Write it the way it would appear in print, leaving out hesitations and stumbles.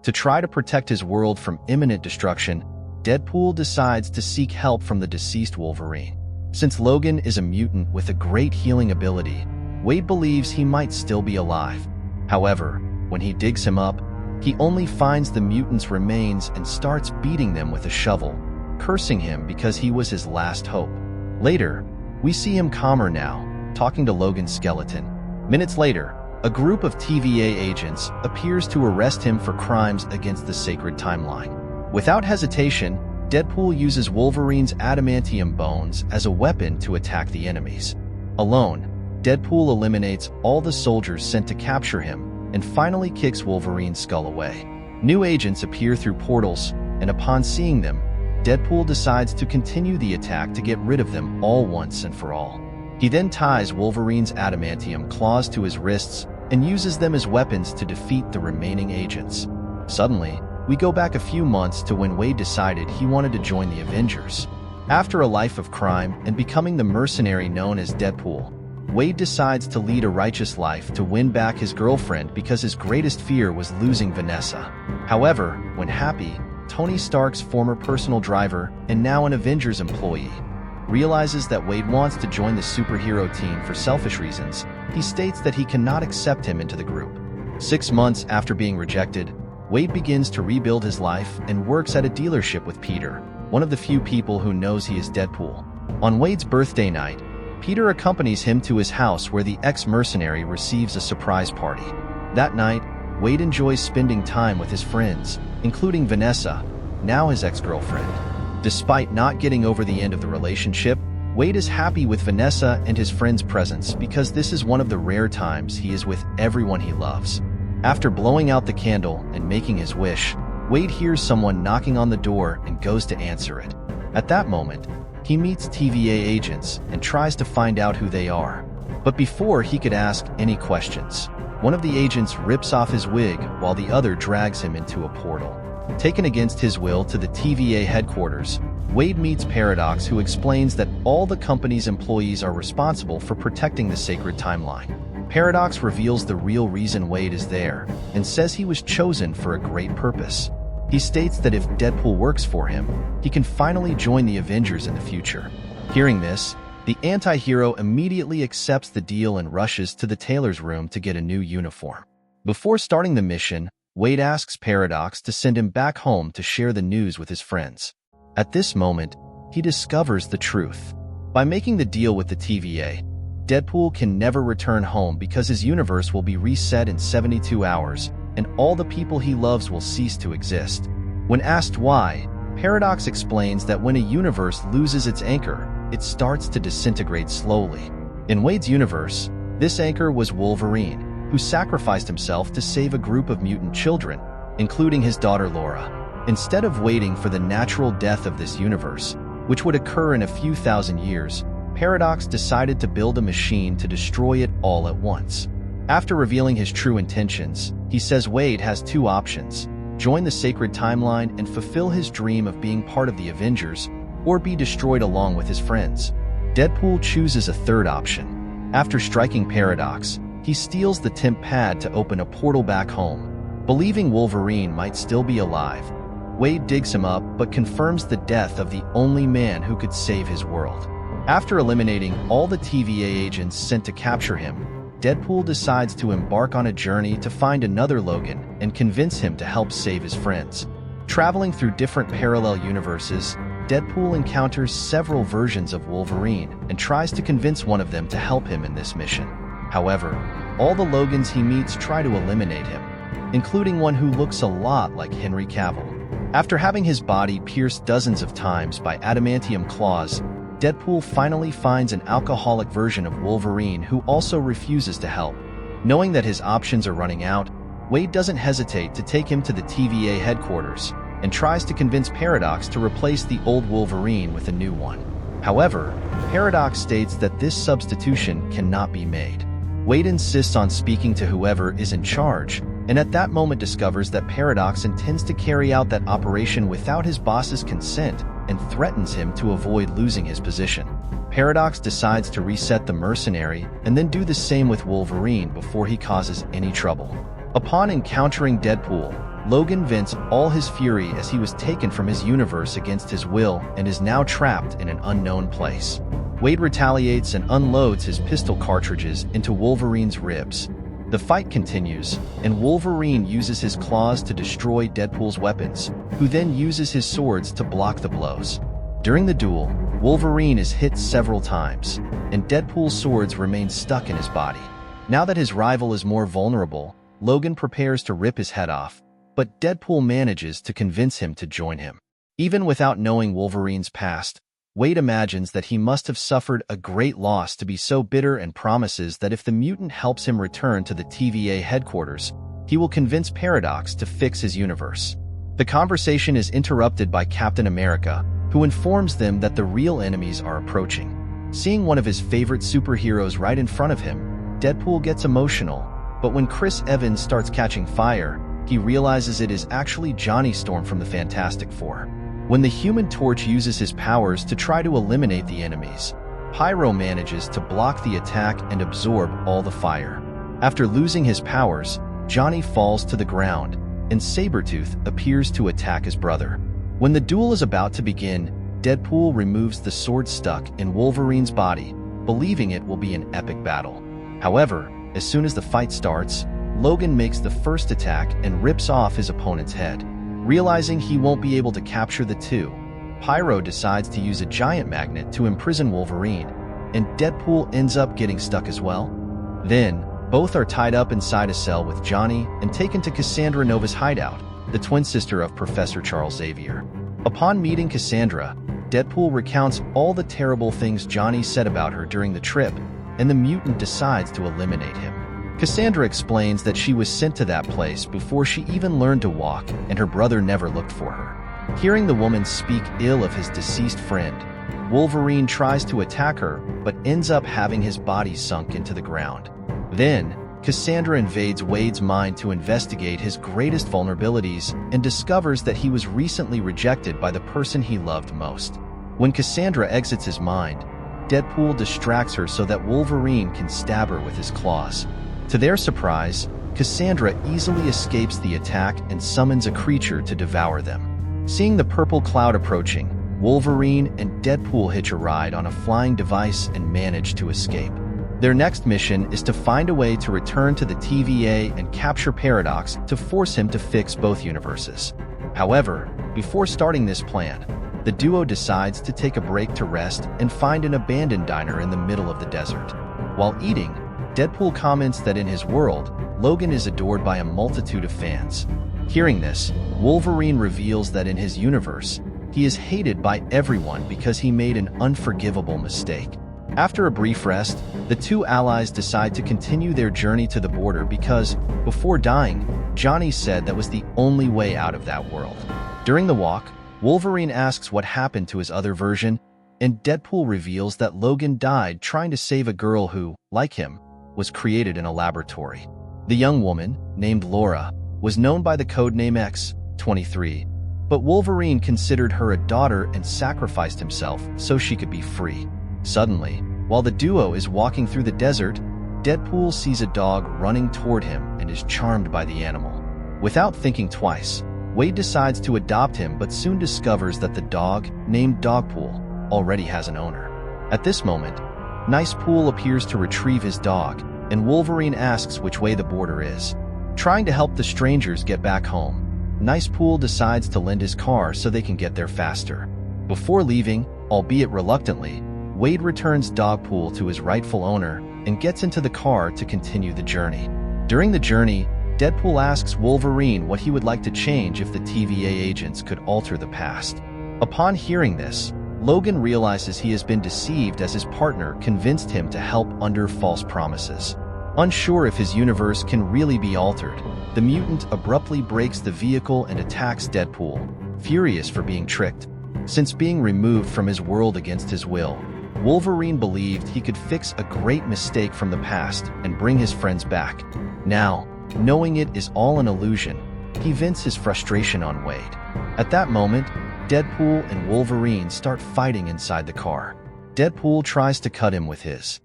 To try to protect his world from imminent destruction, Deadpool decides to seek help from the deceased Wolverine. Since Logan is a mutant with a great healing ability, Wade believes he might still be alive. However, when he digs him up, he only finds the mutant's remains and starts beating them with a shovel, cursing him because he was his last hope. Later, we see him calmer now, talking to Logan's skeleton. Minutes later, a group of TVA agents appears to arrest him for crimes against the sacred timeline. Without hesitation, Deadpool uses Wolverine's adamantium bones as a weapon to attack the enemies. Alone, Deadpool eliminates all the soldiers sent to capture him and finally kicks Wolverine's skull away. New agents appear through portals, and upon seeing them, Deadpool decides to continue the attack to get rid of them all once and for all. He then ties Wolverine's adamantium claws to his wrists and uses them as weapons to defeat the remaining agents. Suddenly, we go back a few months to when Wade decided he wanted to join the Avengers. After a life of crime and becoming the mercenary known as Deadpool, Wade decides to lead a righteous life to win back his girlfriend because his greatest fear was losing Vanessa. However, when Happy, Tony Stark's former personal driver and now an Avengers employee, realizes that Wade wants to join the superhero team for selfish reasons, he states that he cannot accept him into the group. 6 months after being rejected, Wade begins to rebuild his life and works at a dealership with Peter, one of the few people who knows he is Deadpool. On Wade's birthday night, Peter accompanies him to his house where the ex-mercenary receives a surprise party. That night, Wade enjoys spending time with his friends, including Vanessa, now his ex-girlfriend. Despite not getting over the end of the relationship, Wade is happy with Vanessa and his friend's presence because this is one of the rare times he is with everyone he loves. After blowing out the candle and making his wish, Wade hears someone knocking on the door and goes to answer it. At that moment, he meets TVA agents and tries to find out who they are. But before he could ask any questions, one of the agents rips off his wig while the other drags him into a portal. Taken against his will to the TVA headquarters, Wade meets Paradox, who explains that all the company's employees are responsible for protecting the sacred timeline. Paradox reveals the real reason Wade is there and says he was chosen for a great purpose. He states that if Deadpool works for him, he can finally join the Avengers in the future. Hearing this, the anti-hero immediately accepts the deal and rushes to the tailor's room to get a new uniform. Before starting the mission, Wade asks Paradox to send him back home to share the news with his friends. At this moment, he discovers the truth. By making the deal with the TVA, Deadpool can never return home because his universe will be reset in 72 hours, and all the people he loves will cease to exist. When asked why, Paradox explains that when a universe loses its anchor, it starts to disintegrate slowly. In Wade's universe, this anchor was Wolverine, who sacrificed himself to save a group of mutant children, including his daughter Laura. Instead of waiting for the natural death of this universe, which would occur in a few thousand years, Paradox decided to build a machine to destroy it all at once. After revealing his true intentions, he says Wade has two options: join the sacred timeline and fulfill his dream of being part of the Avengers, or be destroyed along with his friends. Deadpool chooses a third option. After striking Paradox, he steals the temp pad to open a portal back home. Believing Wolverine might still be alive, Wade digs him up but confirms the death of the only man who could save his world. After eliminating all the TVA agents sent to capture him, Deadpool decides to embark on a journey to find another Logan and convince him to help save his friends. Traveling through different parallel universes, Deadpool encounters several versions of Wolverine and tries to convince one of them to help him in this mission. However, all the Logans he meets try to eliminate him, including one who looks a lot like Henry Cavill. After having his body pierced dozens of times by adamantium claws, Deadpool finally finds an alcoholic version of Wolverine who also refuses to help. Knowing that his options are running out, Wade doesn't hesitate to take him to the TVA headquarters and tries to convince Paradox to replace the old Wolverine with a new one. However, Paradox states that this substitution cannot be made. Wade insists on speaking to whoever is in charge, and at that moment discovers that Paradox intends to carry out that operation without his boss's consent and threatens him to avoid losing his position. Paradox decides to reset the mercenary and then do the same with Wolverine before he causes any trouble. Upon encountering Deadpool, Logan vents all his fury as he was taken from his universe against his will and is now trapped in an unknown place. Wade retaliates and unloads his pistol cartridges into Wolverine's ribs. The fight continues, and Wolverine uses his claws to destroy Deadpool's weapons, who then uses his swords to block the blows. During the duel, Wolverine is hit several times, and Deadpool's swords remain stuck in his body. Now that his rival is more vulnerable, Logan prepares to rip his head off, but Deadpool manages to convince him to join him. Even without knowing Wolverine's past, Wade imagines that he must have suffered a great loss to be so bitter and promises that if the mutant helps him return to the TVA headquarters, he will convince Paradox to fix his universe. The conversation is interrupted by Captain America, who informs them that the real enemies are approaching. Seeing one of his favorite superheroes right in front of him, Deadpool gets emotional, but when Chris Evans starts catching fire, he realizes it is actually Johnny Storm from the Fantastic Four. When the Human Torch uses his powers to try to eliminate the enemies, Pyro manages to block the attack and absorb all the fire. After losing his powers, Johnny falls to the ground, and Sabretooth appears to attack his brother. When the duel is about to begin, Deadpool removes the sword stuck in Wolverine's body, believing it will be an epic battle. However, as soon as the fight starts, Logan makes the first attack and rips off his opponent's head. Realizing he won't be able to capture the two, Pyro decides to use a giant magnet to imprison Wolverine, and Deadpool ends up getting stuck as well. Then, both are tied up inside a cell with Johnny and taken to Cassandra Nova's hideout, the twin sister of Professor Charles Xavier. Upon meeting Cassandra, Deadpool recounts all the terrible things Johnny said about her during the trip, and the mutant decides to eliminate him. Cassandra explains that she was sent to that place before she even learned to walk, and her brother never looked for her. Hearing the woman speak ill of his deceased friend, Wolverine tries to attack her, but ends up having his body sunk into the ground. Then, Cassandra invades Wade's mind to investigate his greatest vulnerabilities and discovers that he was recently rejected by the person he loved most. When Cassandra exits his mind, Deadpool distracts her so that Wolverine can stab her with his claws. To their surprise, Cassandra easily escapes the attack and summons a creature to devour them. Seeing the purple cloud approaching, Wolverine and Deadpool hitch a ride on a flying device and manage to escape. Their next mission is to find a way to return to the TVA and capture Paradox to force him to fix both universes. However, before starting this plan, the duo decides to take a break to rest and find an abandoned diner in the middle of the desert. While eating, Deadpool comments that in his world, Logan is adored by a multitude of fans. Hearing this, Wolverine reveals that in his universe, he is hated by everyone because he made an unforgivable mistake. After a brief rest, the two allies decide to continue their journey to the border because, before dying, Johnny said that was the only way out of that world. During the walk, Wolverine asks what happened to his other version, and Deadpool reveals that Logan died trying to save a girl who, like him, was created in a laboratory. The young woman, named Laura, was known by the codename X-23, but Wolverine considered her a daughter and sacrificed himself so she could be free. Suddenly, while the duo is walking through the desert, Deadpool sees a dog running toward him and is charmed by the animal. Without thinking twice, Wade decides to adopt him but soon discovers that the dog, named Dogpool, already has an owner. At this moment, Nicepool appears to retrieve his dog, and Wolverine asks which way the border is. Trying to help the strangers get back home, Nicepool decides to lend his car so they can get there faster. Before leaving, albeit reluctantly, Wade returns Dogpool to his rightful owner and gets into the car to continue the journey. During the journey, Deadpool asks Wolverine what he would like to change if the TVA agents could alter the past. Upon hearing this, Logan realizes he has been deceived as his partner convinced him to help under false promises. Unsure if his universe can really be altered, the mutant abruptly breaks the vehicle and attacks Deadpool, furious for being tricked. Since being removed from his world against his will, Wolverine believed he could fix a great mistake from the past and bring his friends back. Now, knowing it is all an illusion, he vents his frustration on Wade. At that moment, Deadpool and Wolverine start fighting inside the car. Deadpool tries to cut him with his